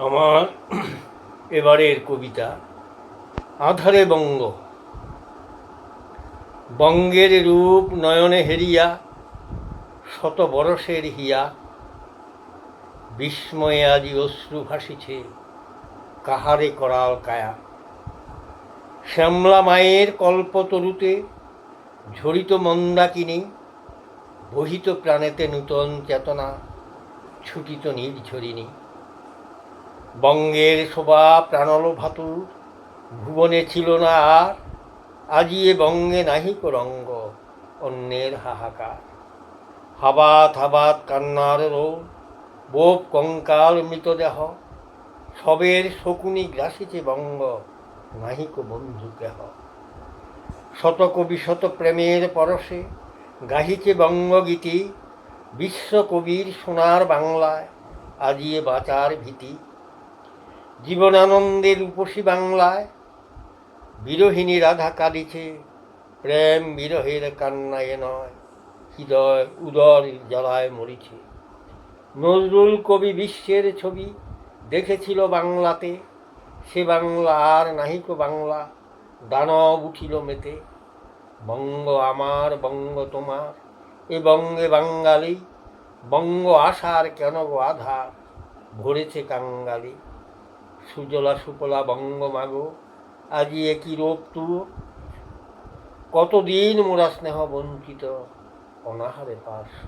আমার এবারের কবিতা আঁধারে বঙ্গ। বঙ্গের রূপ নয়নে হেরিয়া শত বরষের হিয়া, বিস্ময়ে আজি অশ্রু ভাসিছে কাহারে করাল কায়া। শ্যামলা মায়ের কল্পতরুতে ঝরিত মন্দাকিনী, বহিত প্রাণেতে নূতন চেতনা ছুটিত নির্ঝরিণী। বঙ্গের শোভা প্রাণল ভাতুর ভুবনে ছিল না আর, আজি এ বঙ্গে নাহিক রঙ্গ অন্যের হাহাকার। হাবাত হাবাত কান্নার রোল, বোপ কঙ্কাল মৃতদেহ, সবের শকুনি গ্রাসিছে বঙ্গ নাহিক বন্ধু কেহ। শত কবি শত প্রেমের পরশে গাহিছে বঙ্গগীতি, বিশ্বকবির সোনার বাংলায় আজি এ বাঁচার ভীতি। জীবনানন্দের রূপসী বাংলায় বিরহিণী রাধা কাঁদিছে, প্রেম বিরহের কান্নায় নয় হৃদয় উদর জ্বালায় মরিছে। নজরুল কবি বিশ্বের ছবি দেখেছিল বাংলাতে, সে বাংলা আর নাহিক বাংলা দানব উঠিল মেতে। বঙ্গ আমার বঙ্গ তোমার এ বঙ্গে বাঙালি, বঙ্গ আশার কেন গো আধার ভরেছে কাঙ্গালি। সুজলা সুফলা বঙ্গ মাগো আজি একই রূপ তুর, কতদিন মোরা স্নেহ বঞ্চিত অনাহারে পার্শ্ব।